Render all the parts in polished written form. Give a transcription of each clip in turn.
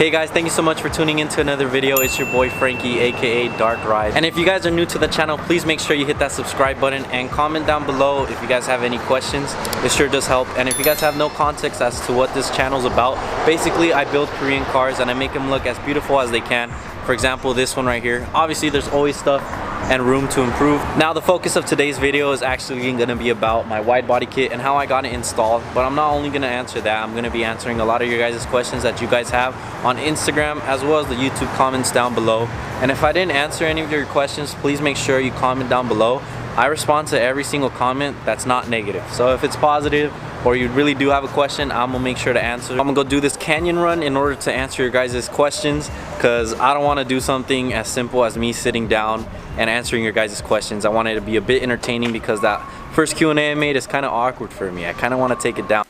Hey guys, thank you so much for tuning into another video. It's your boy Frankie, aka Dark.RSE. And if you guys are new to the channel, please make sure you hit that subscribe button and comment down below if you guys have any questions. It sure does help. And if you guys have no context as to what this channel's about, basically I build Korean cars and I make them look as beautiful as they can. For example, this one right here. Obviously there's always stuff and room to improve. Now the focus of today's video is actually going to be about my wide body kit and how I got it installed. But I'm not only going to answer that, I'm going to be answering a lot of your guys' questions that you guys have on Instagram as well as the YouTube comments down below. And if I didn't answer any of your questions, please make sure you comment down below. I respond to every single comment that's not negative. So if it's positive or you really do have a question, I'm gonna make sure to answer. I'm gonna go do this canyon run in order to answer your guys' questions, because I don't want to do something as simple as me sitting down and answering your guys' questions. I want it to be a bit entertaining because that first Q&A I made is kind of awkward for me. I kind of want to take it down.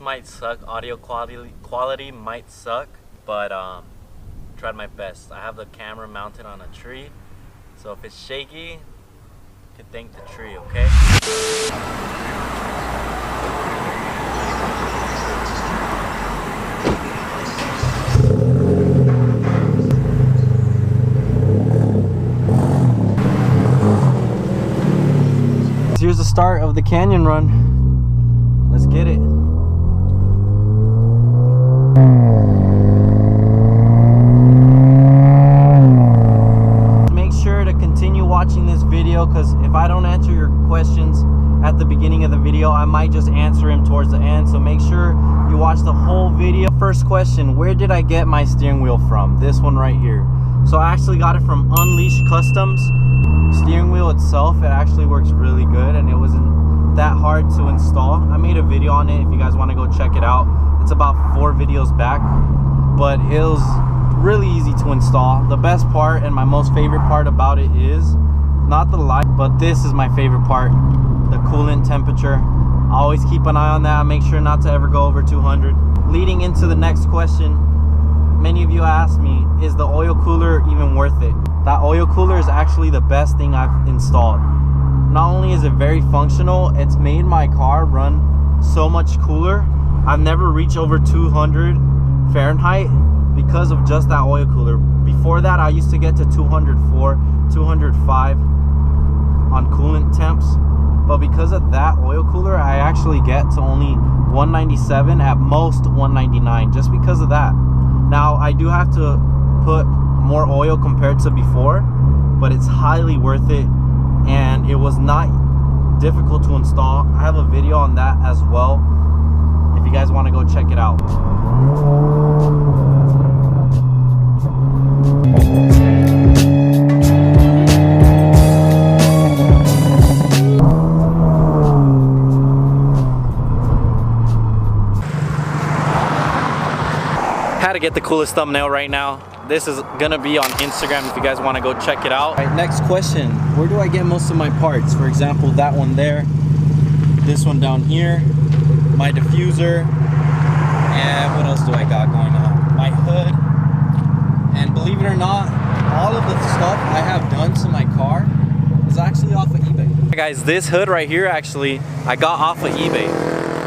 Might suck, audio quality might suck, but tried my best. I have the camera mounted on a tree, so if it's shaky, you can thank the tree, okay? Here's the start of the canyon run. Let's get it. Make sure to continue watching this video, because if I don't answer your questions at the beginning of the video, I might just answer them towards the end. So make sure you watch the whole video. First question, where did I get my steering wheel from? This one right here. So I actually got it from Unleashed Customs. Steering wheel itself, it actually works really good and it wasn't that hard to install. I made a video on it if you guys want to go check it out. It's about 4 videos back, but it was really easy to install. The best part and my most favorite part about it is not the light, but this is my favorite part, the coolant temperature. I always keep an eye on that, make sure not to ever go over 200. Leading into the next question, many of you asked me, is the oil cooler even worth it? That oil cooler is actually the best thing I've installed. Not only is it very functional, it's made my car run so much cooler. I've never reached over 200 Fahrenheit because of just that oil cooler. Before that, I used to get to 204, 205 on coolant temps. But because of that oil cooler, I actually get to only 197, at most 199, just because of that. Now, I do have to put more oil compared to before, but it's highly worth it, and it was not difficult to install. I have a video on that as well if you guys want to go check it out. Had to get the coolest thumbnail right now. This is gonna be on Instagram if you guys want to go check it out. All right, next question, where do I get most of my parts? For example, that one there, this one down here, my diffuser, and what else do I got going on? My hood. And believe it or not, all of the stuff I have done to my car is actually off of eBay. Hey guys, this hood right here, actually I got off of eBay.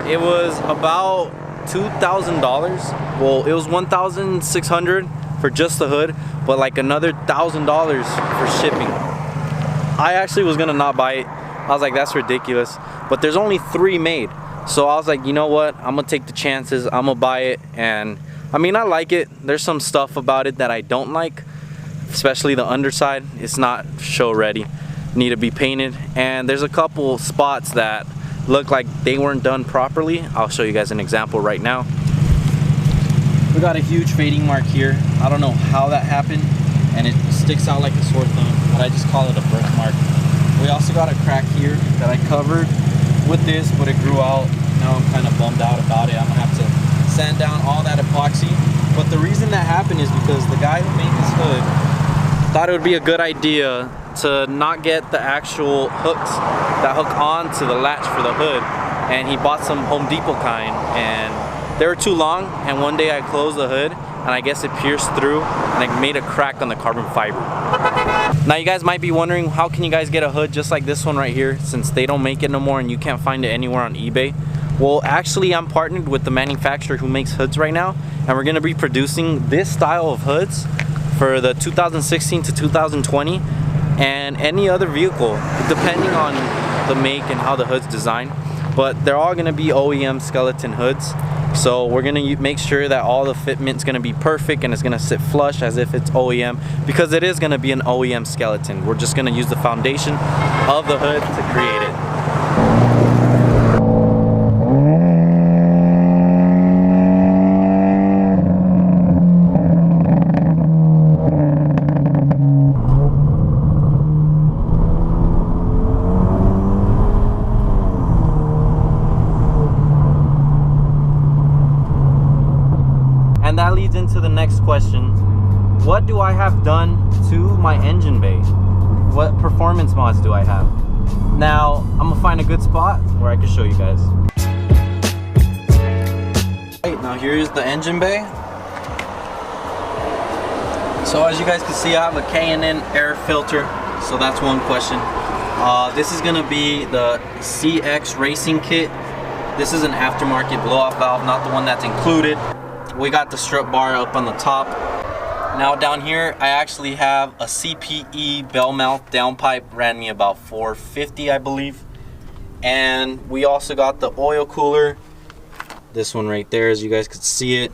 It was about $2,000. Well, it was $1,600 for just the hood, but like another $1,000 for shipping. I actually was gonna not buy it. I was like, that's ridiculous. But there's only 3 made. So I was like, you know what? I'm gonna take the chances. I'm gonna buy it. And I mean, I like it. There's some stuff about it that I don't like, especially the underside. It's not show ready. Need to be painted. And there's a couple spots that look like they weren't done properly. I'll show you guys an example right now. We got a huge fading mark here. I don't know how that happened, and it sticks out like a sore thumb, but I just call it a birthmark. We also got a crack here that I covered with this, but it grew out. Now I'm kind of bummed out about it. I'm gonna have to sand down all that epoxy. But the reason that happened is because the guy who made this hood thought it would be a good idea to not get the actual hooks that hook on to the latch for the hood, and he bought some Home Depot kind, and They were too long, and one day I closed the hood and I guess it pierced through and it made a crack on the carbon fiber. Now you guys might be wondering, how can you guys get a hood just like this one right here, since they don't make it no more and you can't find it anywhere on eBay? Well, actually I'm partnered with the manufacturer who makes hoods right now, and we're gonna be producing this style of hoods for the 2016 to 2020 and any other vehicle, depending on the make and how the hood's designed. But they're all gonna be OEM skeleton hoods. So we're gonna make sure that all the fitment's gonna be perfect and it's gonna sit flush as if it's OEM, because it is gonna be an OEM skeleton. We're just gonna use the foundation of the hood to create it. And that leads into the next question. What do I have done to my engine bay? What performance mods do I have? Now, I'm gonna find a good spot where I can show you guys. Right, now here's the engine bay. So as you guys can see, I have a K&N air filter. So that's one question. This is gonna be the CX Racing kit. This is an aftermarket blow-off valve, not the one that's included. We got the strut bar up on the top. Now down here, I actually have a CPE bell mouth downpipe, ran me about $450, I believe. And we also got the oil cooler, this one right there, as you guys could see it,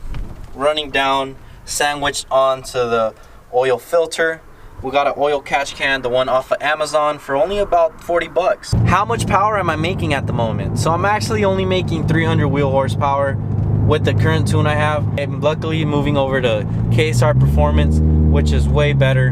running down, sandwiched onto the oil filter. We got an oil catch can, the one off of Amazon, for only about 40 bucks. How much power am I making at the moment? So I'm actually only making 300 wheel horsepower with the current tune I have. I'm luckily moving over to KSR Performance, which is way better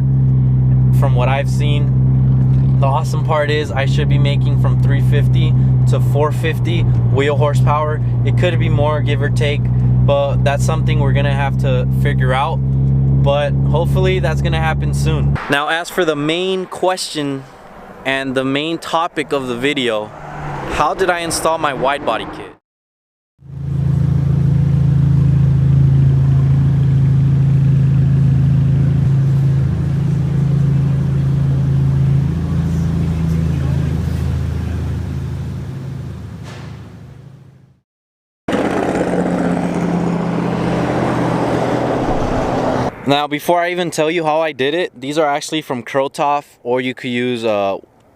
from what I've seen. The awesome part is I should be making from 350 to 450 wheel horsepower. It could be more, give or take, but that's something we're gonna have to figure out. But hopefully that's gonna happen soon. Now, as for the main question and the main topic of the video, how did I install my wide body kit? Now, before I even tell you how I did it, these are actually from Krotov, or you could use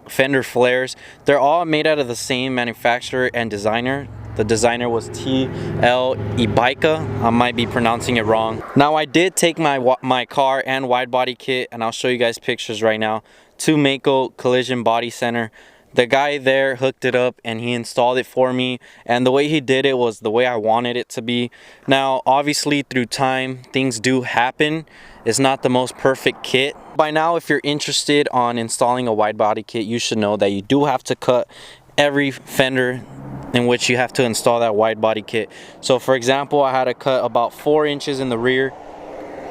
fender flares. They're all made out of the same manufacturer and designer. The designer was TL Ibaica. I might be pronouncing it wrong. Now, I did take my car and wide body kit, and I'll show you guys pictures right now, to Mako Collision Body Center. The guy there hooked it up and he installed it for me, and the way he did it was the way I wanted it to be. Now, obviously through time, things do happen. It's not the most perfect kit. By now, if you're interested on installing a wide body kit, you should know that you do have to cut every fender in which you have to install that wide body kit. So for example, I had to cut about 4 inches in the rear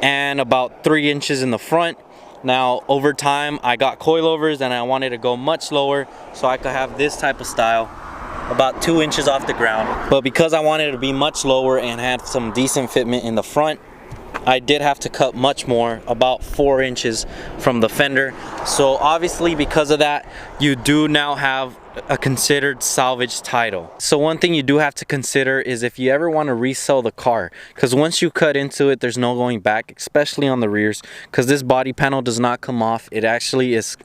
and about 3 inches in the front. Now, over time, I got coilovers and I wanted to go much lower so I could have this type of style, about 2 inches off the ground. But because I wanted it to be much lower and had some decent fitment in the front, I did have to cut much more, about 4 inches from the fender. So obviously, because of that, you do now have a considered salvage title. So one thing you do have to consider is if you ever want to resell the car, because once you cut into it, there's no going back, especially on the rears, because this body panel does not come off. It actually is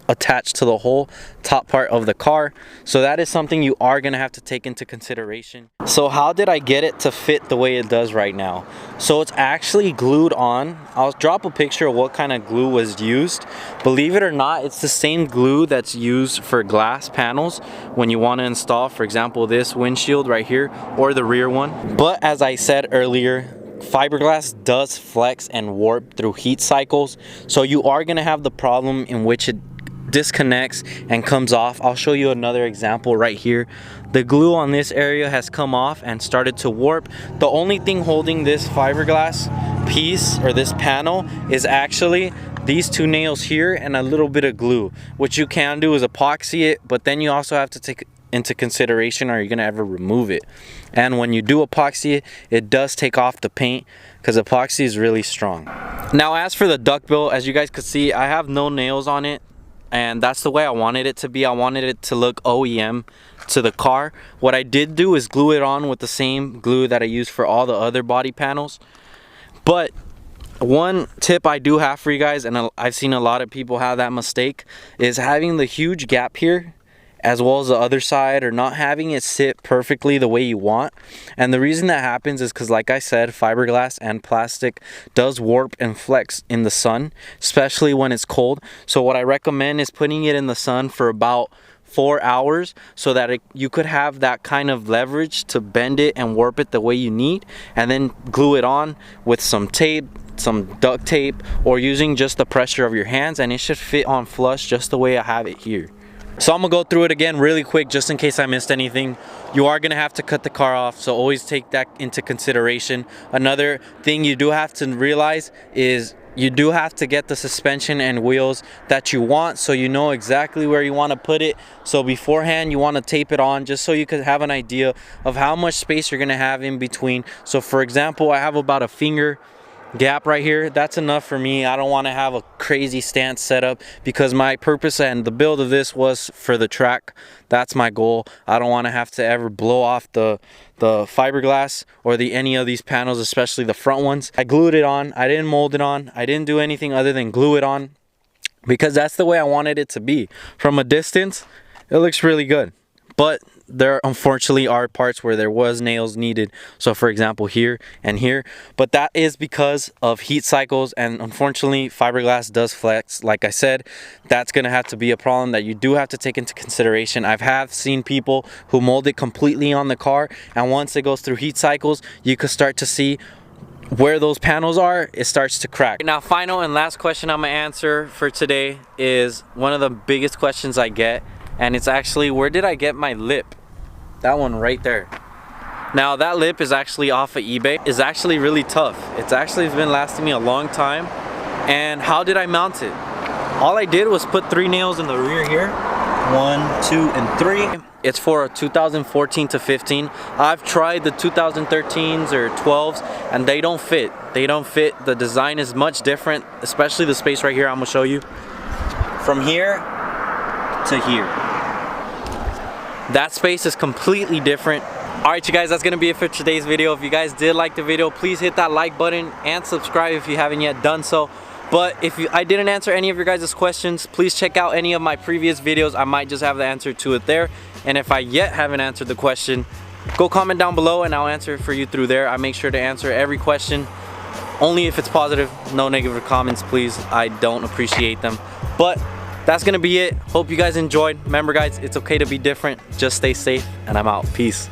attached to the whole top part of the car. So that is something you are going to have to take into consideration. So how did I get it to fit the way it does right now? So it's actually glued on. I'll drop a picture of what kind of glue was used. Believe it or not, it's the same glue that's used for glass panels when you want to install, for example, this windshield right here or the rear one. But as I said earlier, fiberglass does flex and warp through heat cycles. So you are going to have the problem in which it disconnects and comes off. I'll show you another example right here. The glue on this area has come off and started to warp. The only thing holding this fiberglass piece or this panel is actually these 2 nails here and a little bit of glue. What you can do is epoxy it, but then you also have to take into consideration are you going to ever remove it. And when you do epoxy it, it does take off the paint because epoxy is really strong. Now as for the duckbill, as you guys could see, I have no nails on it, and that's the way I wanted it to be. I wanted it to look OEM to the car. What I did do is glue it on with the same glue that I use for all the other body panels. But one tip I do have for you guys, and I've seen a lot of people have that mistake, is having the huge gap here as well as the other side, or not having it sit perfectly the way you want. And the reason that happens is because, like I said, fiberglass and plastic does warp and flex in the sun, especially when it's cold. So what I recommend is putting it in the sun for about 4 hours so that you could have that kind of leverage to bend it and warp it the way you need, and then glue it on with some tape, some duct tape, or using just the pressure of your hands, and it should fit on flush just the way I have it here. So I'm gonna go through it again really quick just in case I missed anything. You are gonna have to cut the car off, so always take that into consideration. Another thing you do have to realize is you do have to get the suspension and wheels that you want, so you know exactly where you want to put it. So beforehand you want to tape it on just so you could have an idea of how much space you're gonna have in between. So for example, I have about a finger gap right here. That's enough for me. I don't want to have a crazy stance setup because my purpose and the build of this was for the track. That's my goal. I don't want to have to ever blow off the fiberglass or any of these panels, especially the front ones. I glued it on. I didn't mold it on. I didn't do anything other than glue it on because that's the way I wanted it to be. From a distance, it looks really good. But there unfortunately are parts where there was nails needed, so for example here and here, but that is because of heat cycles, and unfortunately fiberglass does flex. Like I said, that's gonna have to be a problem that you do have to take into consideration. Have seen people who mold it completely on the car, and once it goes through heat cycles, you could start to see where those panels are, it starts to crack. Now, final and last question I'm gonna answer for today is one of the biggest questions I get, and it's actually, where did I get my lip? That one right there. Now that lip is actually off of eBay. It's actually really tough. It's been lasting me a long time. And how did I mount it? All I did was put 3 nails in the rear here. 1, 2, and 3. It's for a 2014 to 15. I've tried the 2013s or 12s and they don't fit. They don't fit. The design is much different, especially the space right here. I'm gonna show you. From here to here. That space is completely different. Alright you guys, that's gonna be it for today's video. If you guys did like the video, please hit that like button and subscribe if you haven't yet done so. But if I didn't answer any of your guys' questions, please check out any of my previous videos. I might just have the answer to it there. And if I yet haven't answered the question, go comment down below and I'll answer it for you through there. I make sure to answer every question, only if it's positive. No negative comments, please. I don't appreciate them. But that's gonna be it. Hope you guys enjoyed. Remember guys, it's okay to be different. Just stay safe, and I'm out. Peace.